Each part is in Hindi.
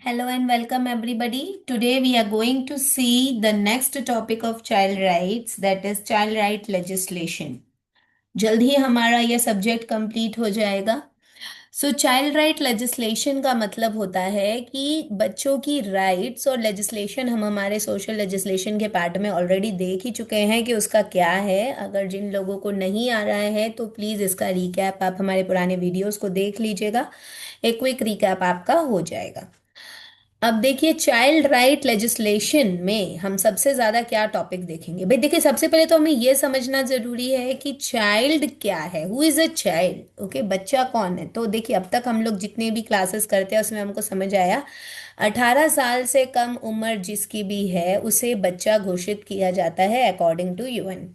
Hello and welcome everybody. Today we are going to see the next topic of child rights, that is child right legislation. जल्द ही हमारा यह सब्जेक्ट कंप्लीट हो जाएगा। सो चाइल्ड राइट लेजिस्लेशन का मतलब होता है कि बच्चों की राइट्स और लेजिस्लेशन हम हमारे सोशल लेजिस्लेशन के पार्ट में ऑलरेडी देख ही चुके हैं कि उसका क्या है। अगर जिन लोगों को नहीं आ रहा है तो प्लीज़ इसका रिकैप आप हमारे पुराने वीडियोस को देख लीजिएगा। एक क्विक रिकैप आपका हो जाएगा। अब देखिए चाइल्ड राइट लेजिस्लेशन में हम सबसे ज्यादा क्या टॉपिक देखेंगे। भाई देखिए, सबसे पहले तो हमें यह समझना जरूरी है कि चाइल्ड क्या है। Who is a child? Okay, बच्चा कौन है। तो देखिए, अब तक हम लोग जितने भी क्लासेस करते हैं उसमें हमको समझ आया 18 साल से कम उम्र जिसकी भी है उसे बच्चा घोषित किया जाता है अकॉर्डिंग टू यूएन।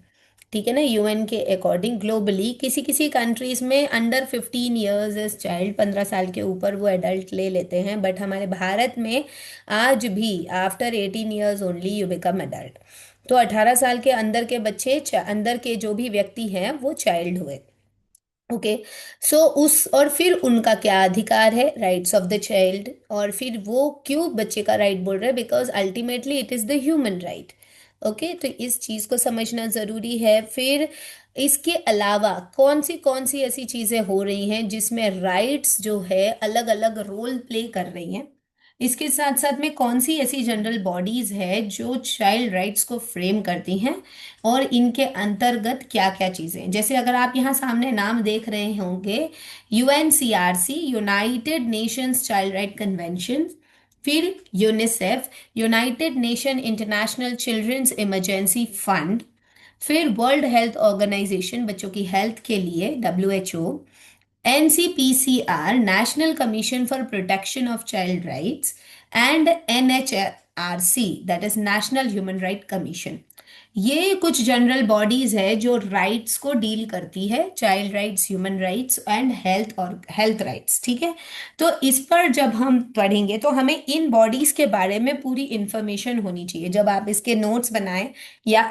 ठीक है ना। यूएन के अकॉर्डिंग ग्लोबली किसी किसी कंट्रीज में अंडर 15 ईयर्स इज चाइल्ड, 15 साल के ऊपर वो एडल्ट ले लेते हैं, बट हमारे भारत में आज भी after 18 years only you become adult. तो 18 साल के अंदर के बच्चे, अंदर के जो भी व्यक्ति हैं वो चाइल्ड हुए। ओके। सो उस और फिर उनका क्या अधिकार है, राइट्स ऑफ द चाइल्ड। और फिर वो क्यों बच्चे का राइट बोल रहे हैं, because ultimately it is the human right. Okay, तो इस चीज को समझना जरूरी है। फिर इसके अलावा कौन सी ऐसी चीजें हो रही हैं जिसमें राइट्स जो है अलग अलग रोल प्ले कर रही हैं। इसके साथ साथ में कौन सी ऐसी जनरल बॉडीज है जो चाइल्ड राइट्स को फ्रेम करती हैं और इनके अंतर्गत क्या क्या चीजें हैं। जैसे अगर आप यहाँ सामने नाम देख रहे होंगे, UNCRC, United Nations Child right Convention. फिर UNICEF, United Nation International Children's Emergency Fund. फिर वर्ल्ड हेल्थ ऑर्गेनाइजेशन, बच्चों की हेल्थ के लिए, WHO. NCPCR, National Commission for Protection of Child Rights. And NHRC, that is National Human Right Commission. ये कुछ जनरल बॉडीज है जो राइट्स को डील करती है, child rights, human rights and health और हेल्थ राइट्स। ठीक है। तो इस पर जब हम पढ़ेंगे तो हमें इन बॉडीज के बारे में पूरी इंफॉर्मेशन होनी चाहिए। जब आप इसके नोट्स बनाएं या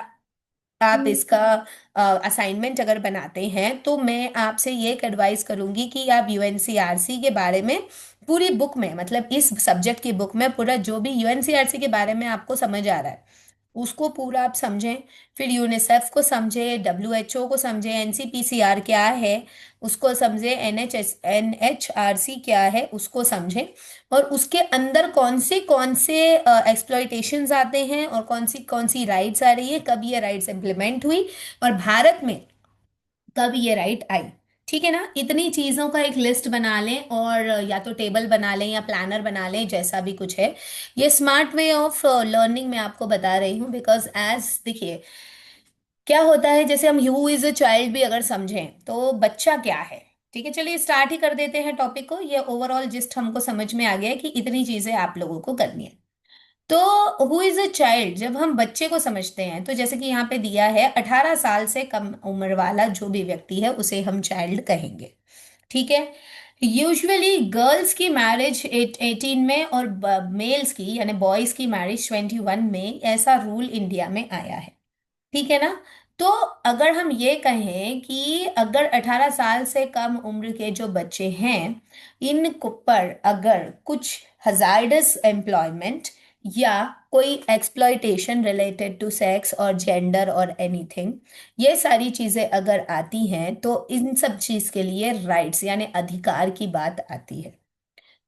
आप इसका असाइनमेंट अगर बनाते हैं तो मैं आपसे ये एडवाइस करूंगी कि आप यूएनसीआरसी के बारे में पूरी बुक में, मतलब इस सब्जेक्ट की बुक में पूरा जो भी यूएनसीआरसी के बारे में आपको समझ आ रहा है उसको पूरा आप समझें। फिर यूनिसेफ को समझें, डब्ल्यूएचओ को समझें, एनसीपीसीआर क्या है उसको समझें, एनएचआरसी क्या है उसको समझें। और उसके अंदर कौन से एक्सप्लॉयटेशंस आते हैं और कौन सी राइट्स आ रही है, कब ये राइट्स इम्प्लीमेंट हुई और भारत में कब ये राइट आई। ठीक है ना। इतनी चीजों का एक लिस्ट बना लें और या तो टेबल बना लें या प्लानर बना लें, जैसा भी कुछ है। ये स्मार्ट वे ऑफ लर्निंग मैं आपको बता रही हूँ, बिकॉज एज देखिए क्या होता है, जैसे हम हु इज अ चाइल्ड भी अगर समझें तो बच्चा क्या है। ठीक है, चलिए स्टार्ट ही कर देते हैं टॉपिक को। ये ओवरऑल जिस्ट हमको समझ में आ गया है कि इतनी चीजें आप लोगों को करनी है। तो हु इज अ चाइल्ड, जब हम बच्चे को समझते हैं तो जैसे कि यहाँ पे दिया है 18 साल से कम उम्र वाला जो भी व्यक्ति है उसे हम चाइल्ड कहेंगे। ठीक है। यूजुअली गर्ल्स की मैरिज 18 में और मेल्स की यानी बॉयज की मैरिज 21 में, ऐसा रूल इंडिया में आया है। ठीक है ना। तो अगर हम ये कहें कि अगर 18 साल से कम उम्र के जो बच्चे हैं इन पर अगर कुछ हजार्डस एम्प्लॉयमेंट या कोई एक्सप्लॉयटेशन रिलेटेड टू सेक्स और जेंडर और एनीथिंग, ये सारी चीजें अगर आती हैं तो इन सब चीज के लिए राइट्स यानी अधिकार की बात आती है।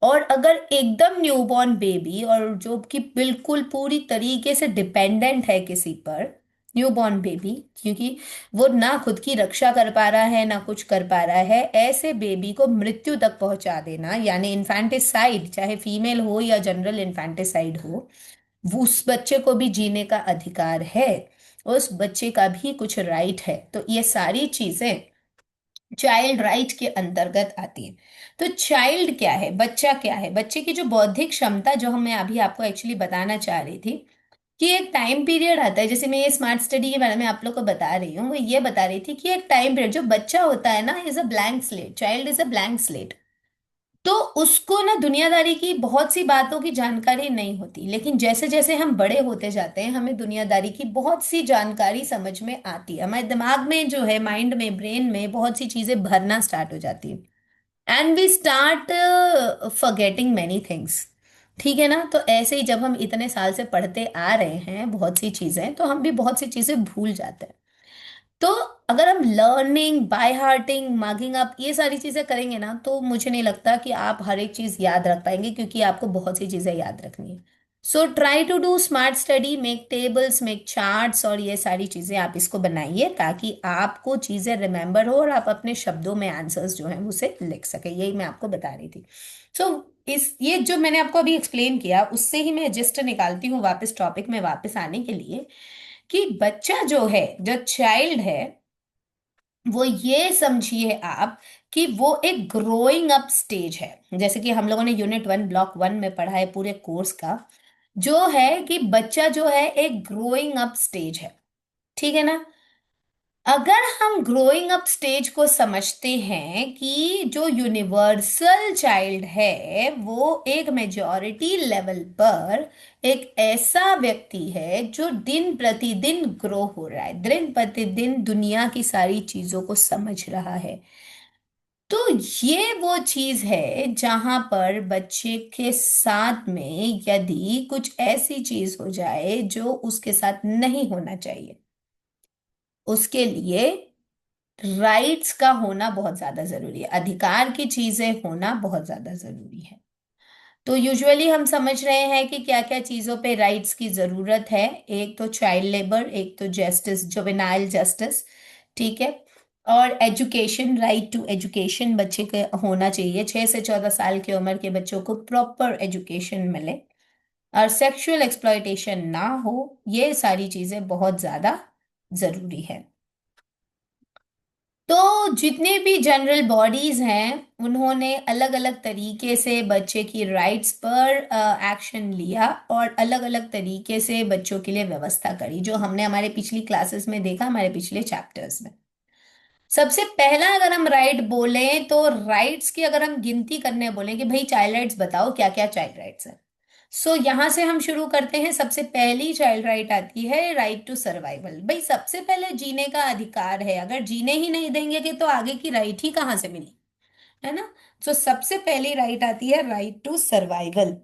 और अगर एकदम न्यूबॉर्न बेबी और जो कि बिल्कुल पूरी तरीके से डिपेंडेंट है किसी पर, न्यूबॉर्न बेबी, क्योंकि वो ना खुद की रक्षा कर पा रहा है ना कुछ कर पा रहा है, ऐसे बेबी को मृत्यु तक पहुंचा देना यानी इन्फेंटिसाइड, चाहे फीमेल हो या जनरल इन्फेंटिसाइड हो, वो उस बच्चे को भी जीने का अधिकार है। उस बच्चे का भी कुछ राइट है। तो ये सारी चीजें चाइल्ड राइट के अंतर्गत आती है। तो चाइल्ड क्या है, बच्चा क्या है, बच्चे की जो बौद्धिक क्षमता, जो मैं अभी आपको एक्चुअली बताना चाह रही थी कि एक टाइम पीरियड आता है, जैसे मैं ये स्मार्ट स्टडी के बारे में आप लोग को बता रही हूँ, वो ये बता रही थी कि एक टाइम पीरियड जो बच्चा होता है ना is a blank slate, child is a blank slate. तो उसको ना दुनियादारी की बहुत सी बातों की जानकारी नहीं होती, लेकिन जैसे जैसे हम बड़े होते जाते हैं हमें दुनियादारी की बहुत सी जानकारी समझ में आती है। हमारे दिमाग में जो है, माइंड में, ब्रेन में बहुत सी चीजें भरना स्टार्ट हो जाती है and we start forgetting many things. ठीक है ना। तो ऐसे ही जब हम इतने साल से पढ़ते आ रहे हैं बहुत सी चीजें, तो हम भी बहुत सी चीजें भूल जाते हैं। तो अगर हम लर्निंग, बाय हार्टिंग, मार्किंग अप ये सारी चीजें करेंगे ना, तो मुझे नहीं लगता कि आप हर एक चीज याद रख पाएंगे, क्योंकि आपको बहुत सी चीजें याद रखनी है। So try to do smart study, make tables, make charts, और ये सारी चीजें आप इसको बनाइए ताकि आपको चीजें रिमेंबर हो और आप अपने शब्दों में आंसर्स जो हैं उसे लिख सके। यही मैं आपको बता रही थी। सो इस ये जो मैंने आपको अभी एक्सप्लेन किया, उससे ही मैं जिस्ट निकालती हूँ वापस टॉपिक में वापस आने के लिए, कि बच्चा जो है, जो चाइल्ड है, वो ये समझिए आप कि वो एक ग्रोइंग अप स्टेज है। जैसे कि हम लोगों ने यूनिट 1 ब्लॉक 1 में पढ़ा है पूरे कोर्स का, जो है कि बच्चा जो है एक ग्रोइंग अप स्टेज है। ठीक है ना। अगर हम ग्रोइंग अप स्टेज को समझते हैं कि जो यूनिवर्सल चाइल्ड है वो एक मेजॉरिटी लेवल पर एक ऐसा व्यक्ति है जो दिन प्रतिदिन ग्रो हो रहा है, दिन प्रतिदिन दुनिया की सारी चीजों को समझ रहा है, तो ये वो चीज है जहां पर बच्चे के साथ में यदि कुछ ऐसी चीज हो जाए जो उसके साथ नहीं होना चाहिए, उसके लिए राइट्स का होना बहुत ज्यादा जरूरी है, अधिकार की चीजें होना बहुत ज्यादा जरूरी है। तो यूजुअली हम समझ रहे हैं कि क्या क्या चीजों पे राइट्स की जरूरत है। एक तो चाइल्ड लेबर, एक तो जस्टिस, जुवेनाइल जस्टिस, ठीक है, और एजुकेशन, राइट टू एजुकेशन बच्चे के होना चाहिए, 6 से 14 साल की उम्र के बच्चों को प्रॉपर एजुकेशन मिले, और सेक्सुअल एक्सप्लॉयटेशन ना हो। ये सारी चीजें बहुत ज्यादा जरूरी है। तो जितने भी जनरल बॉडीज हैं उन्होंने अलग अलग तरीके से बच्चे की राइट्स पर एक्शन लिया और अलग अलग तरीके से बच्चों के लिए व्यवस्था करी, जो हमने हमारे पिछली क्लासेस में देखा, हमारे पिछले चैप्टर्स में। सबसे पहला अगर हम राइट बोले तो राइट्स की अगर हम गिनती करने बोले कि भाई चाइल्ड राइट्स बताओ क्या क्या चाइल्ड राइट्स हैं, सो यहां से हम शुरू करते हैं। सबसे पहली चाइल्ड राइट आती है राइट टू सर्वाइवल। भाई सबसे पहले जीने का अधिकार है, अगर जीने ही नहीं देंगे कि तो आगे की राइट ही कहाँ से मिली, है ना। तो सबसे पहली राइट आती है राइट टू सर्वाइवल।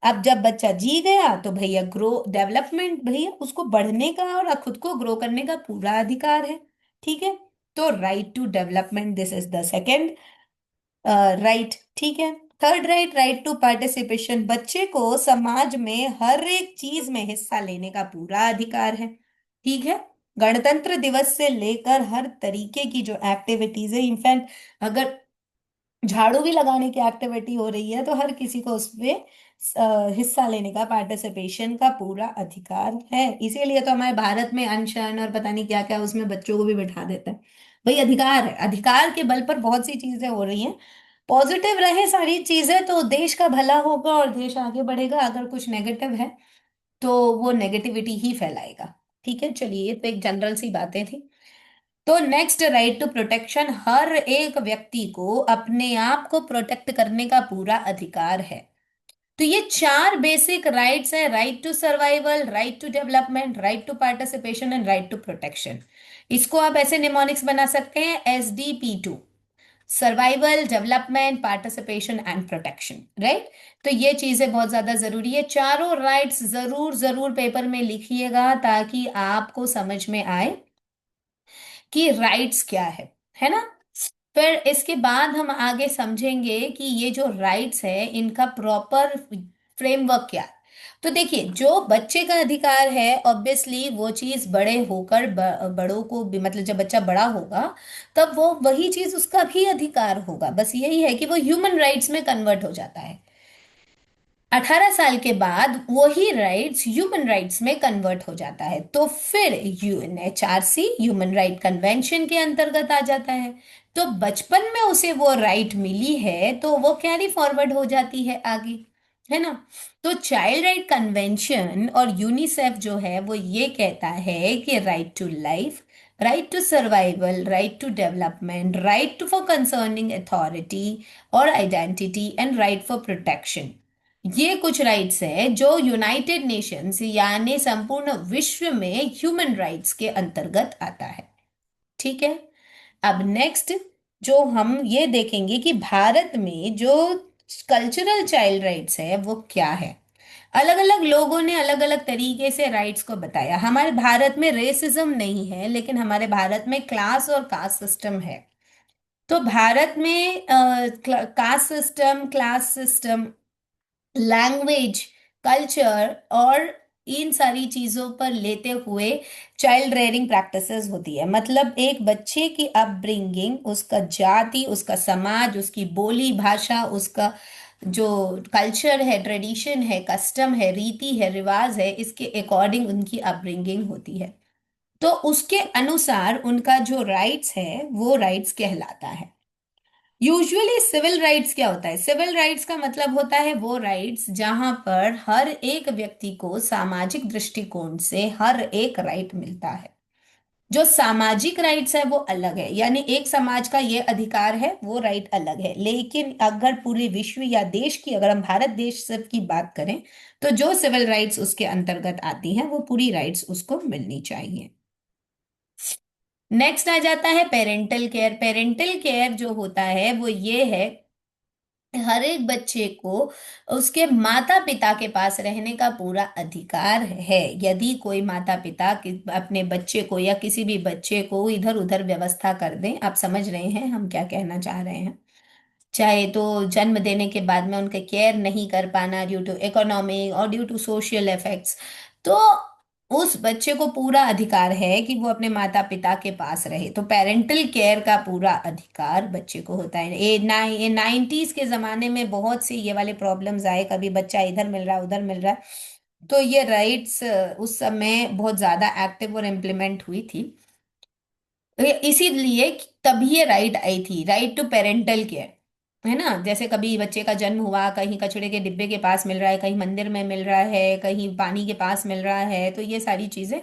अब जब बच्चा जी गया तो भैया ग्रो डेवलपमेंट, भैया उसको बढ़ने का और खुद को ग्रो करने का पूरा अधिकार है। ठीक है। तो right to development, this is the second right. ठीक है। Third right, right to participation, बच्चे को समाज में हर एक चीज में हिस्सा लेने का पूरा अधिकार है। ठीक है। गणतंत्र दिवस से लेकर हर तरीके की जो एक्टिविटीज है, इनफैक्ट अगर झाड़ू भी लगाने की एक्टिविटी हो रही है तो हर किसी को उसमें हिस्सा लेने का, पार्टिसिपेशन का पूरा अधिकार है। इसीलिए तो हमारे भारत में अनशन और पता नहीं क्या क्या उसमें बच्चों को भी बिठा देते हैं। भाई अधिकार है, अधिकार के बल पर बहुत सी चीजें हो रही हैं। पॉजिटिव रहे सारी चीजें तो देश का भला होगा और देश आगे बढ़ेगा। अगर कुछ नेगेटिव है तो वो नेगेटिविटी ही फैलाएगा। ठीक है। चलिए, ये तो एक जनरल सी बातें थी। तो नेक्स्ट, राइट टू प्रोटेक्शन, हर एक व्यक्ति को अपने आप को प्रोटेक्ट करने का पूरा अधिकार है। तो ये चार बेसिक राइट्स है, right to survival, right to development, right to participation and right to protection. इसको आप ऐसे निमोनिक्स बना सकते हैं, SDP2, survival, development, participation and protection, right. तो ये चीजें बहुत ज्यादा जरूरी है। चारों राइट्स जरूर जरूर पेपर में लिखिएगा ताकि आपको समझ में आए कि राइट्स क्या है ना। फिर इसके बाद हम आगे समझेंगे कि ये जो राइट्स है इनका प्रॉपर फ्रेमवर्क क्या है। तो देखिए, जो बच्चे का अधिकार है ऑब्वियसली वो चीज बड़े होकर बड़ों को भी, मतलब जब बच्चा बड़ा होगा तब वो वही चीज उसका भी अधिकार होगा, बस यही है कि वो ह्यूमन राइट्स में कन्वर्ट हो जाता है। 18 साल के बाद वही राइट्स ह्यूमन राइट्स में कन्वर्ट हो जाता है, तो फिर UNHRC, ह्यूमन राइट कन्वेंशन के अंतर्गत आ जाता है। तो बचपन में उसे वो राइट मिली है तो वो कैरी फॉरवर्ड हो जाती है आगे, है ना। तो चाइल्ड राइट कन्वेंशन और यूनिसेफ जो है वो ये कहता है कि right to life, right to survival, right to development, right to for concerning authority और identity and right for protection, ये कुछ राइट्स है जो यूनाइटेड नेशंस यानी संपूर्ण विश्व में ह्यूमन राइट्स के अंतर्गत आता है। ठीक है। अब नेक्स्ट जो हम ये देखेंगे कि भारत में जो कल्चरल चाइल्ड राइट्स है वो क्या है। अलग अलग लोगों ने अलग अलग तरीके से राइट्स को बताया। हमारे भारत में रेसिज्म नहीं है, लेकिन हमारे भारत में क्लास और कास्ट सिस्टम है। तो भारत में caste system, class system, language, culture और इन सारी चीजों पर लेते हुए चाइल्ड रेयरिंग प्रैक्टिसेस होती है। मतलब एक बच्चे की अपब्रिंगिंग, उसका जाति, उसका समाज, उसकी बोली भाषा, उसका जो कल्चर है, ट्रेडिशन है, कस्टम है, रीति है, रिवाज है, इसके अकॉर्डिंग उनकी अपब्रिंगिंग होती है। तो उसके अनुसार उनका जो राइट्स है वो राइट्स कहलाता है। यूजुअली सिविल राइट्स क्या होता है? सिविल राइट्स का मतलब होता है वो राइट्स जहां पर हर एक व्यक्ति को सामाजिक दृष्टिकोण से हर एक राइट मिलता है। जो सामाजिक राइट्स है वो अलग है, यानी एक समाज का ये अधिकार है, वो राइट अलग है। लेकिन अगर पूरे विश्व या देश की, अगर हम भारत देश सिर्फ की बात करें, तो जो सिविल राइट्स उसके अंतर्गत आती हैं वो पूरी राइट्स उसको मिलनी चाहिए। नेक्स्ट आ जाता है पेरेंटल केयर। पेरेंटल केयर जो होता है वो ये है, हर एक बच्चे को उसके माता पिता के पास रहने का पूरा अधिकार है। यदि कोई माता पिता अपने बच्चे को या किसी भी बच्चे को इधर उधर व्यवस्था कर दें, आप समझ रहे हैं हम क्या कहना चाह रहे हैं, चाहे तो जन्म देने के बाद में उनके केयर नहीं कर पाना ड्यू टू इकोनॉमिक और ड्यू टू सोशल इफेक्ट्स, तो उस बच्चे को पूरा अधिकार है कि वो अपने माता पिता के पास रहे। तो पेरेंटल केयर का पूरा अधिकार बच्चे को होता है। ये 90s के जमाने में बहुत से ये वाले प्रॉब्लम्स आए, कभी बच्चा इधर मिल रहा है उधर मिल रहा है, तो ये राइट्स उस समय बहुत ज्यादा एक्टिव और इम्प्लीमेंट हुई थी। इसीलिए तभी ये राइट आई थी, राइट टू पेरेंटल केयर, है ना। जैसे कभी बच्चे का जन्म हुआ, कहीं कचड़े के डिब्बे के पास मिल रहा है, कहीं मंदिर में मिल रहा है, कहीं पानी के पास मिल रहा है, तो ये सारी चीजें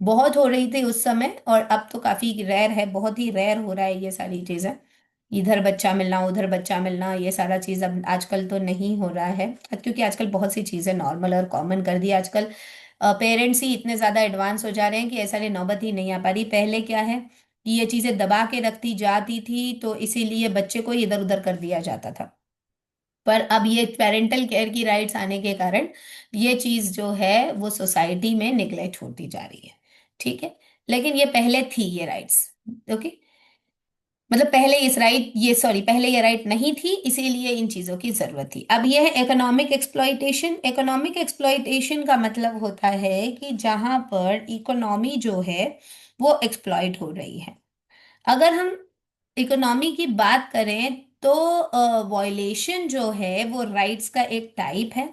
बहुत हो रही थी उस समय। और अब तो काफी रेयर है, बहुत ही रेयर हो रहा है ये सारी चीजें, इधर बच्चा मिलना उधर बच्चा मिलना, ये सारा चीज अब आजकल तो नहीं हो रहा है, क्योंकि आजकल बहुत सी चीजें नॉर्मल और कॉमन कर दी। आजकल पेरेंट्स ही इतने ज्यादा एडवांस हो जा रहे हैं कि ऐसा नौबत ही नहीं आ पा रही। पहले क्या है कि ये चीजें दबा के रखती जाती थी, तो इसीलिए बच्चे को इधर उधर कर दिया जाता था। पर अब ये पेरेंटल केयर की राइट्स आने के कारण ये चीज जो है वो सोसाइटी में निग्लेक्ट होती जा रही है। ठीक है, लेकिन ये पहले थी ये राइट्स। ओके, मतलब पहले इस राइट ये सॉरी पहले ये राइट नहीं थी, इसीलिए इन चीजों की जरूरत थी। अब ये है इकोनॉमिक एक्सप्लॉइटेशन। इकोनॉमिक एक्सप्लॉइटेशन का मतलब होता है कि जहां पर इकोनॉमी जो है वो एक्सप्लॉइट हो रही है। अगर हम इकोनॉमी की बात करें तो वॉयलेशन जो है वो राइट्स का एक टाइप है।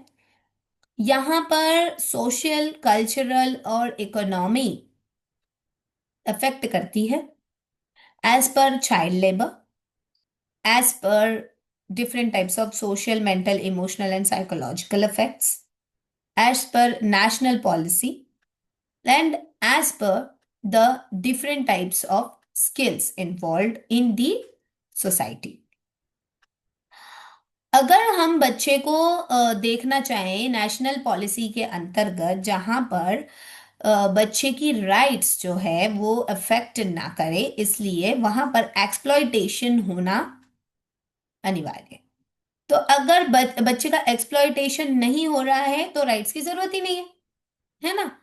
यहाँ पर सोशल, कल्चरल और इकोनॉमी अफेक्ट करती है, as per child labour, as per different types of social, mental, emotional, and psychological effects, as per national policy, and as per the different types of skills involved in the society. अगर हम बच्चे को देखना चाहें नेशनल पॉलिसी के अंतर्गत, जहां पर बच्चे की राइट्स जो है वो अफेक्ट ना करे, इसलिए वहां पर एक्सप्लॉइटेशन होना अनिवार्य है। तो अगर बच्चे का एक्सप्लॉइटेशन नहीं हो रहा है तो राइट्स की जरूरत ही नहीं है ना।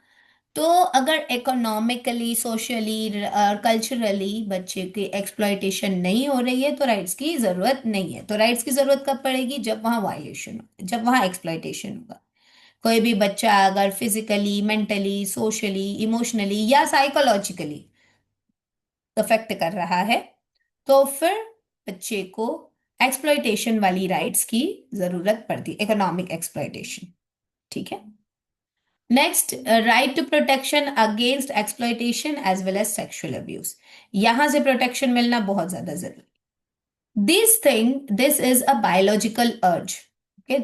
तो अगर इकोनॉमिकली, सोशली और कल्चरली बच्चे की एक्सप्लॉइटेशन नहीं हो रही है तो राइट्स की जरूरत नहीं है। तो राइट्स की जरूरत कब पड़ेगी? जब वहां वायलेशन हो, जब वहां एक्सप्लॉइटेशन होगा। कोई भी बच्चा अगर फिजिकली, मेंटली, सोशली, इमोशनली या साइकोलॉजिकली अफेक्ट कर रहा है, तो फिर बच्चे को एक्सप्लॉइटेशन वाली राइट्स की जरूरत पड़ती है, इकोनॉमिक एक्सप्लॉइटेशन। ठीक है। Next, right to protection against exploitation as well as sexual abuse. यहां से प्रोटेक्शन मिलना बहुत ज्यादा जरूरी। This is a biological urge. Okay,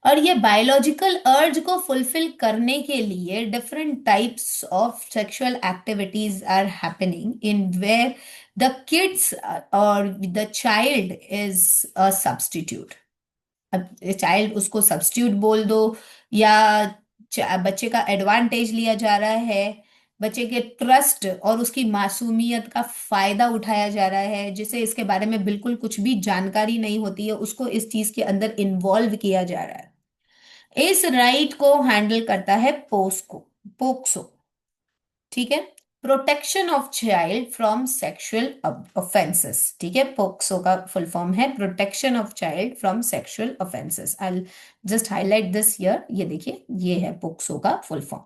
और ये बायोलॉजिकल अर्ज को फुलफिल करने के लिए different types of sexual activities are happening in where the kids और the child is a substitute. अब चाइल्ड उसको सब्स्टिट्यूट बोल दो, या बच्चे का एडवांटेज लिया जा रहा है, बच्चे के ट्रस्ट और उसकी मासूमियत का फायदा उठाया जा रहा है, जिसे इसके बारे में बिल्कुल कुछ भी जानकारी नहीं होती है उसको इस चीज के अंदर इन्वॉल्व किया जा रहा है। इस राइट को हैंडल करता है पोस्को पोक्सो। ठीक है, protection of child from sexual offences. ठीक है, पोक्सो का फुल फॉर्म है protection of child from sexual offences. I just highlight this here, ये देखिए ये है पोक्सो का फुल फॉर्म।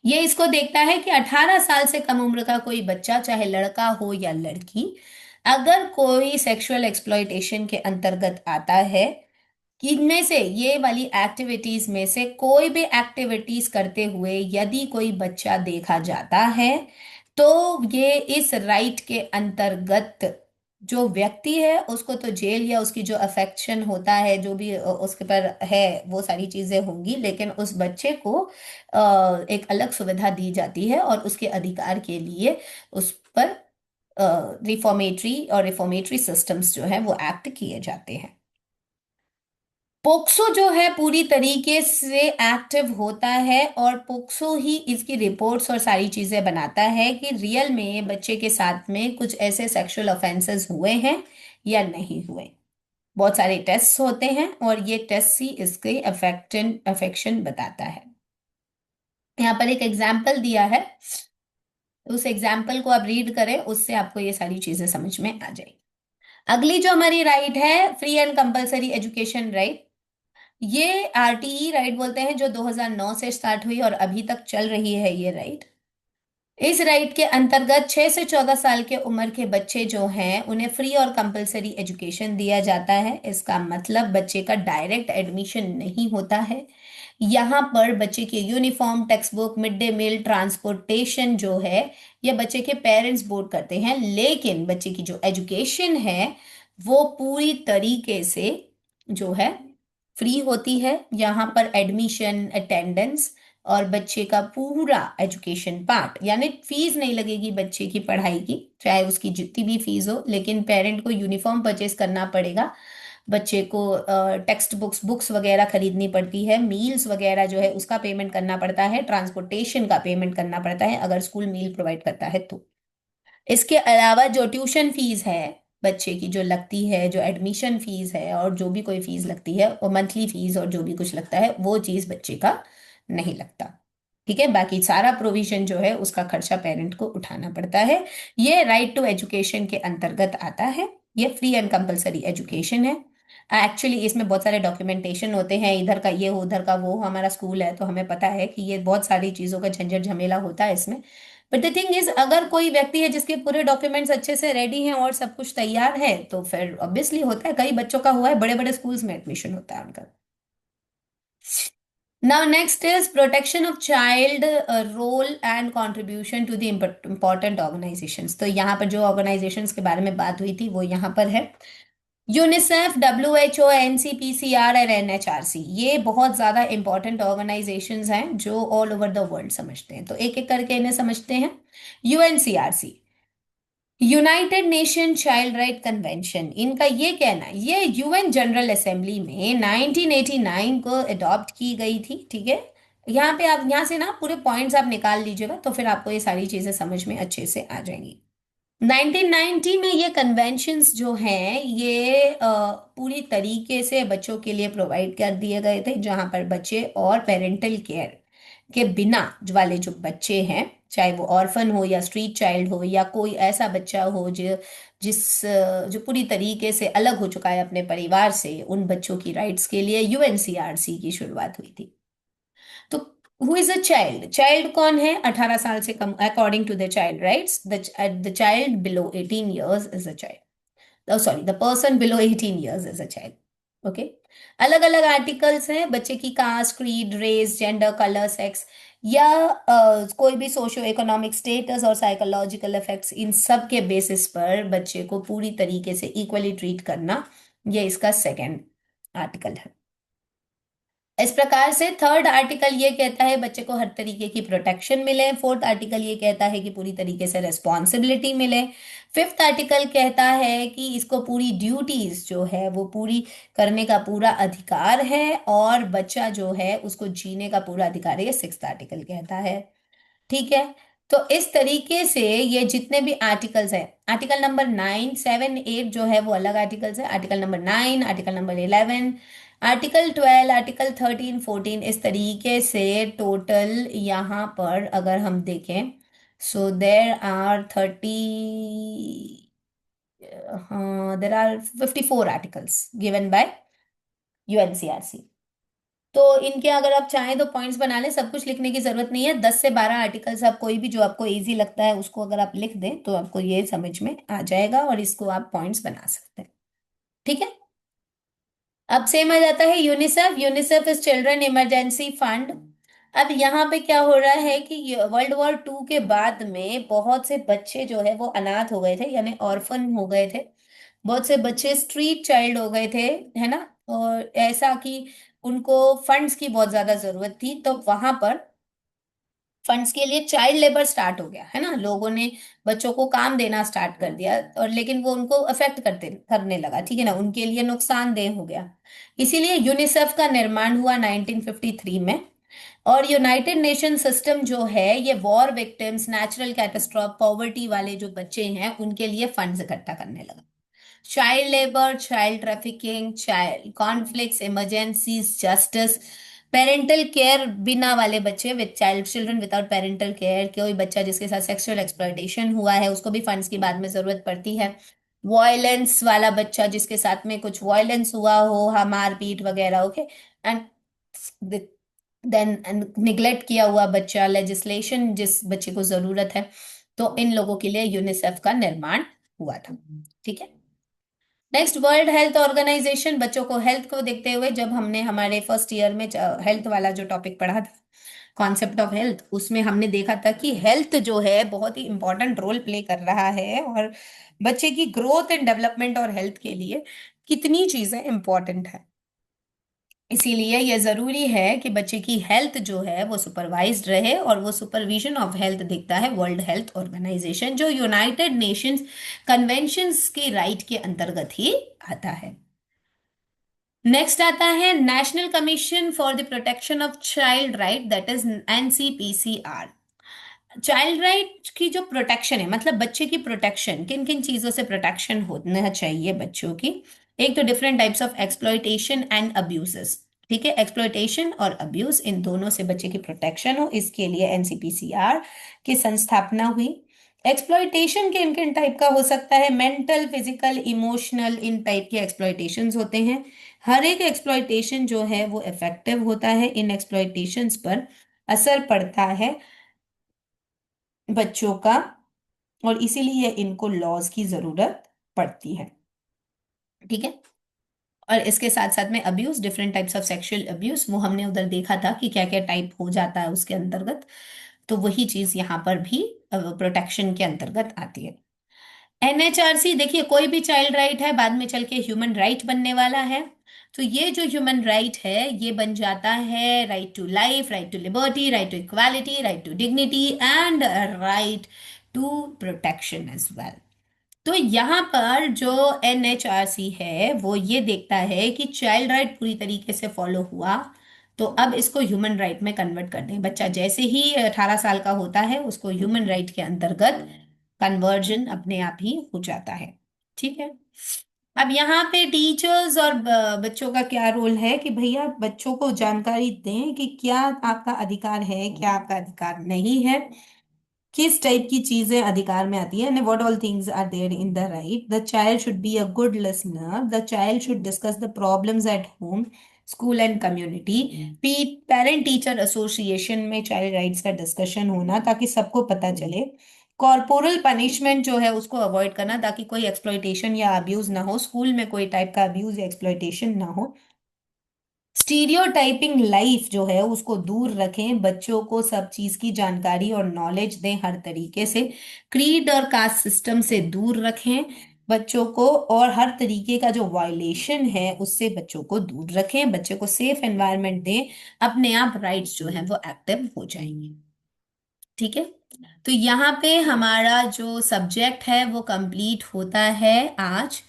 ये इसको देखता है कि 18 साल से कम उम्र का कोई बच्चा, चाहे लड़का हो या लड़की, अगर कोई सेक्सुअल एक्सप्लॉइटेशन के अंतर्गत आता है, कि इनमें से ये वाली एक्टिविटीज में से कोई भी एक्टिविटीज करते हुए यदि कोई बच्चा देखा जाता है, तो ये इस राइट के अंतर्गत जो व्यक्ति है उसको तो जेल या उसकी जो अफेक्शन होता है जो भी उसके पर है वो सारी चीजें होंगी, लेकिन उस बच्चे को एक अलग सुविधा दी जाती है और उसके अधिकार के लिए उस पर रिफॉर्मेटरी और रिफॉर्मेटरी सिस्टम्स जो है वो एक्ट किए जाते हैं। पोक्सो जो है पूरी तरीके से एक्टिव होता है और पोक्सो ही इसकी रिपोर्ट्स और सारी चीजें बनाता है कि रियल में बच्चे के साथ में कुछ ऐसे सेक्सुअल ऑफेंसेस हुए हैं या नहीं हुए। बहुत सारे टेस्ट होते हैं और ये टेस्ट ही इसके अफेक्शन अफेक्शन बताता है। यहाँ पर एक एग्जाम्पल दिया है, उस एग्जाम्पल को आप रीड करें, उससे आपको ये सारी चीजें समझ में आ जाएगी। अगली जो हमारी राइट है, free and compulsory education right. ये आरटीई राइट बोलते हैं, जो 2009 से स्टार्ट हुई और अभी तक चल रही है ये राइट। इस राइट के अंतर्गत 6 से 14 साल के उम्र के बच्चे जो हैं उन्हें फ्री और कंपलसरी एजुकेशन दिया जाता है। इसका मतलब बच्चे का डायरेक्ट एडमिशन नहीं होता है। यहाँ पर बच्चे की uniform, text book, mid day meal, transportation जो है ये बच्चे के पेरेंट्स बोर्ड करते हैं, लेकिन बच्चे की जो एजुकेशन है वो पूरी तरीके से जो है फ्री होती है। यहाँ पर एडमिशन, अटेंडेंस और बच्चे का पूरा एजुकेशन पार्ट, यानी फीस नहीं लगेगी बच्चे की पढ़ाई की, चाहे उसकी जितनी भी फीस हो, लेकिन पेरेंट को यूनिफॉर्म परचेज करना पड़ेगा, बच्चे को टेक्स्ट बुक्स बुक्स वगैरह खरीदनी पड़ती है, मील्स वगैरह जो है उसका पेमेंट करना पड़ता है, ट्रांसपोर्टेशन का पेमेंट करना पड़ता है अगर स्कूल मील प्रोवाइड करता है तो। इसके अलावा जो ट्यूशन फीस है बच्चे की जो लगती है, जो एडमिशन फीस है और जो भी कोई फीस लगती है, और मंथली फीस और जो भी कुछ लगता है वो चीज़ बच्चे का नहीं लगता। ठीक है, बाकी सारा प्रोविजन जो है उसका खर्चा पेरेंट को उठाना पड़ता है। ये राइट टू एजुकेशन के अंतर्गत आता है। ये फ्री एंड कंपलसरी एजुकेशन है। एक्चुअली इसमें बहुत सारे डॉक्यूमेंटेशन होते हैं, इधर का ये हो उधर का वो हो। हमारा स्कूल है तो हमें पता है कि ये बहुत सारी चीज़ों का झंझट झमेला होता है इसमें। बट द थिंग इज, अगर कोई व्यक्ति है जिसके पूरे डॉक्यूमेंट्स अच्छे से रेडी हैं और सब कुछ तैयार है तो फिर ऑब्वियसली होता है, कई बच्चों का हुआ है, बड़े बड़े स्कूल्स में एडमिशन होता है उनका। Now, next is protection of child role and contribution to the important organizations। तो यहाँ पर जो organizations के बारे में बात हुई थी वो यहाँ पर है। यूनिसेफ, WHO, NCPCR और NHRC, ये बहुत ज़्यादा इंपॉर्टेंट ऑर्गेनाइजेशंस हैं जो ऑल ओवर द वर्ल्ड समझते हैं, तो एक एक करके इन्हें समझते हैं। UNCRC, United nation child right convention, इनका ये कहना है ये यूएन जनरल असेंबली में 1989 को अडॉप्ट की गई थी। ठीक है, यहाँ पे आप यहाँ से ना पूरे पॉइंट्स आप निकाल लीजिएगा तो फिर आपको ये सारी चीजें समझ में अच्छे से आ जाएंगी। 1990 में ये कन्वेंशंस जो हैं ये पूरी तरीके से बच्चों के लिए प्रोवाइड कर दिए गए थे, जहां पर बच्चे और पेरेंटल केयर के बिना वाले जो बच्चे हैं, चाहे वो ऑर्फन हो या स्ट्रीट चाइल्ड हो या कोई ऐसा बच्चा हो जो जो पूरी तरीके से अलग हो चुका है अपने परिवार से, उन बच्चों की राइट्स के लिए यूएनसीआरसी की शुरुआत हुई थी। तो who is a child? Child कौन है? 18 साल से कम, according to the child rights the child below 18 years is a child. Sorry, the person below 18 years is a child. Okay, अलग अलग आर्टिकल्स हैं बच्चे की caste, creed, race, gender, colour, sex या कोई भी सोशियो इकोनॉमिक स्टेटस और साइकोलॉजिकल इफेक्ट्स, इन सब के बेसिस पर बच्चे को पूरी तरीके से इक्वली ट्रीट करना, ये इसका सेकेंड आर्टिकल है। इस प्रकार से थर्ड आर्टिकल ये कहता है बच्चे को हर तरीके की प्रोटेक्शन मिले। फोर्थ आर्टिकल ये कहता है कि पूरी तरीके से रेस्पॉन्सिबिलिटी मिले। फिफ्थ आर्टिकल कहता है कि इसको पूरी ड्यूटीज जो है वो पूरी करने का पूरा अधिकार है और बच्चा जो है उसको जीने का पूरा अधिकार है, ये सिक्स्थ आर्टिकल कहता है। ठीक है। तो इस तरीके से ये जितने भी आर्टिकल्स हैं, आर्टिकल नंबर 9, 7, 8 जो है वो अलग आर्टिकल्स है, article number 9, article number 11, article 12, article 13, 14, इस तरीके से टोटल यहाँ पर अगर हम देखें, so there are 54 articles given by UNCRC. तो इनके अगर आप चाहें तो पॉइंट्स बना लें, सब कुछ लिखने की जरूरत नहीं है, 10 से 12 आर्टिकल्स आप कोई भी जो आपको इजी लगता है उसको अगर आप लिख दें तो आपको ये समझ में आ जाएगा और इसको आप पॉइंट्स बना सकते हैं। ठीक है। अब सेम आ जाता है UNICEF. UNICEF is children emergency fund. अब यहाँ पे क्या हो रहा है कि वर्ल्ड वॉर 2 के बाद में बहुत से बच्चे जो है वो अनाथ हो गए थे, यानी ऑर्फन हो गए थे। बहुत से बच्चे स्ट्रीट चाइल्ड हो गए थे, है ना। और ऐसा कि उनको फंड्स की बहुत ज्यादा जरूरत थी, तो वहां पर फंड्स के लिए चाइल्ड लेबर स्टार्ट हो गया, है ना। लोगों ने बच्चों को काम देना स्टार्ट कर दिया, और लेकिन वो उनको अफेक्ट करते करने लगा, ठीक है ना, उनके लिए नुकसानदेह हो गया। इसीलिए यूनिसेफ का निर्माण हुआ 1953 में। और यूनाइटेड नेशन सिस्टम जो है ये war victims, natural catastrophe, poverty वाले जो बच्चे हैं उनके लिए फंड्स इकट्ठा करने लगा। Child labour, child trafficking, child conflicts, emergencies, justice, parental care बिना वाले बच्चे, with child children without parental care, कोई बच्चा जिसके साथ सेक्सुअल एक्सप्लॉयटेशन हुआ है उसको भी फंड्स की बाद में जरूरत पड़ती है। वायलेंस वाला बच्चा जिसके साथ में कुछ वायलेंस हुआ हो, हाँ, मारपीट वगैरह, ओके। एंड देन निग्लेक्ट किया हुआ बच्चा, लेजिस्लेशन जिस बच्चे को जरूरत है, तो इन लोगों के लिए यूनिसेफ का निर्माण हुआ था। ठीक है। Next, World Health organisation. बच्चों को हेल्थ को देखते हुए जब हमने हमारे फर्स्ट ईयर में हेल्थ वाला जो टॉपिक पढ़ा था, कॉन्सेप्ट ऑफ हेल्थ, उसमें हमने देखा था कि हेल्थ जो है बहुत ही इंपॉर्टेंट रोल प्ले कर रहा है, और बच्चे की ग्रोथ एंड डेवलपमेंट और हेल्थ के लिए कितनी चीजें इंपॉर्टेंट है। इसीलिए यह जरूरी है कि बच्चे की हेल्थ जो है वो सुपरवाइज्ड रहे, और वो सुपरविजन ऑफ हेल्थ दिखता है वर्ल्ड हेल्थ ऑर्गेनाइजेशन, जो यूनाइटेड नेशंस कन्वेंशंस की राइट के अंतर्गत ही आता है। नेक्स्ट आता है national Commission for the protection of child right, that is NCPCR. Child right की जो प्रोटेक्शन है, मतलब बच्चे की प्रोटेक्शन, किन किन चीजों से प्रोटेक्शन होना चाहिए बच्चों की। एक तो different types of exploitation and abuses. ठीक है, एक्सप्लॉयटेशन और अब्यूज, इन दोनों से बच्चे की प्रोटेक्शन हो, इसके लिए एनसीपीसीआर की संस्थापना हुई। एक्सप्लॉयटेशन के किन किन टाइप का हो सकता है, मेंटल, फिजिकल, इमोशनल, इन टाइप के एक्सप्लॉयटेशन होते हैं। हर एक एक्सप्लॉयटेशन जो है वो इफेक्टिव होता है, इन एक्सप्लॉयटेशंस पर असर पड़ता है बच्चों का, और इसीलिए इनको लॉज की जरूरत पड़ती है। ठीक है। और इसके साथ साथ में abuse, different types of sexual abuse, वो हमने उधर देखा था कि क्या क्या टाइप हो जाता है उसके अंतर्गत। तो वही चीज यहाँ पर भी प्रोटेक्शन के अंतर्गत आती है। एनएचआरसी, देखिए कोई भी चाइल्ड राइट है बाद में चल के ह्यूमन राइट बनने वाला है। तो ये जो ह्यूमन राइट है ये बन जाता है right to life, right to liberty, right to equality, right to dignity and right to protection as well. तो यहाँ पर जो एनएचआरसी है वो ये देखता है कि चाइल्ड राइट पूरी तरीके से फॉलो हुआ, तो अब इसको ह्यूमन राइट में कन्वर्ट कर दें। बच्चा जैसे ही 18 साल का होता है उसको ह्यूमन राइट के अंतर्गत कन्वर्जन अपने आप ही हो जाता है। ठीक है। अब यहाँ पे टीचर्स और बच्चों का क्या रोल है कि भैया बच्चों को जानकारी दें कि क्या आपका अधिकार है, क्या आपका अधिकार नहीं है, किस टाइप की चीजें अधिकार में आती है, and what all things are there in the right. The child should be a good listener, the child should discuss the problems at home, school and community. Parent teacher association में चाइल्ड राइट्स का डिस्कशन होना ताकि सबको पता चले। कॉर्पोरल पनिशमेंट जो है उसको अवॉइड करना ताकि कोई एक्सप्लॉयटेशन या अब्यूज ना हो, स्कूल में कोई टाइप का अब्यूज या एक्सप्लॉयटेशन ना हो। स्टीरियोटाइपिंग लाइफ जो है उसको दूर रखें, बच्चों को सब चीज की जानकारी और नॉलेज दें हर तरीके से। क्रीड और कास्ट सिस्टम से दूर रखें बच्चों को, और हर तरीके का जो वायलेशन है उससे बच्चों को दूर रखें, बच्चे को सेफ एनवायरनमेंट दें, अपने आप राइट्स जो है वो एक्टिव हो जाएंगे। ठीक है। तो यहाँ पे हमारा जो सब्जेक्ट है वो कंप्लीट होता है आज।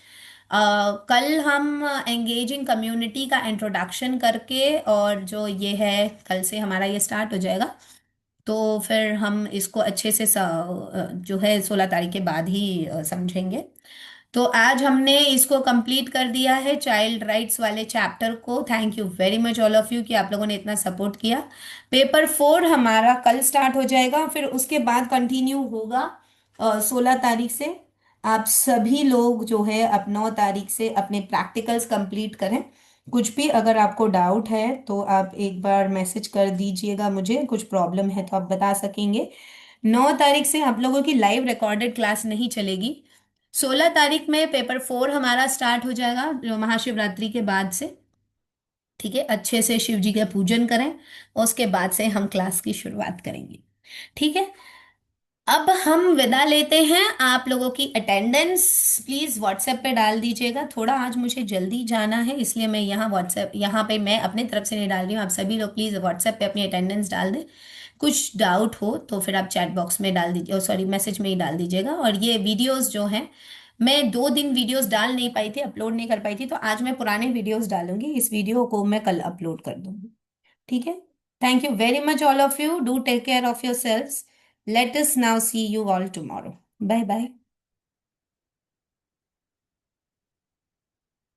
कल हम एंगेजिंग कम्युनिटी का इंट्रोडक्शन करके, और जो ये है कल से हमारा ये स्टार्ट हो जाएगा। तो फिर हम इसको अच्छे से जो है 16 तारीख के बाद ही समझेंगे। तो आज हमने इसको कंप्लीट कर दिया है, चाइल्ड राइट्स वाले चैप्टर को। Thank you very much all of you कि आप लोगों ने इतना सपोर्ट किया। पेपर 4 हमारा कल स्टार्ट हो जाएगा, फिर उसके बाद कंटिन्यू होगा 16 तारीख से। आप सभी लोग जो है अब 9 तारीख से अपने प्रैक्टिकल्स कंप्लीट करें। कुछ भी अगर आपको डाउट है तो आप एक बार मैसेज कर दीजिएगा मुझे, कुछ प्रॉब्लम है तो आप बता सकेंगे। 9 तारीख से आप लोगों की लाइव रिकॉर्डेड क्लास नहीं चलेगी। 16 तारीख में पेपर 4 हमारा स्टार्ट हो जाएगा, जो महाशिवरात्रि के बाद से। ठीक है, अच्छे से शिव जी का पूजन करें और उसके बाद से हम क्लास की शुरुआत करेंगे। ठीक है, अब हम विदा लेते हैं। आप लोगों की अटेंडेंस प्लीज व्हाट्सएप पे डाल दीजिएगा। थोड़ा आज मुझे जल्दी जाना है, इसलिए मैं यहाँ पे मैं अपने तरफ से नहीं डाल रही हूँ। आप सभी लोग प्लीज व्हाट्सएप पे अपनी अटेंडेंस डाल दें। कुछ डाउट हो तो फिर आप चैट बॉक्स में डाल दीजिए, सॉरी मैसेज में ही डाल दीजिएगा। और ये वीडियोस जो हैं, मैं 2 दिन वीडियोस डाल नहीं पाई थी, अपलोड नहीं कर पाई थी, तो आज मैं पुराने वीडियोस डालूंगी। इस वीडियो को मैं कल अपलोड कर दूंगी। ठीक है, thank you very much all of you. Do take care of yourselves. Let us now see you all tomorrow. Bye bye.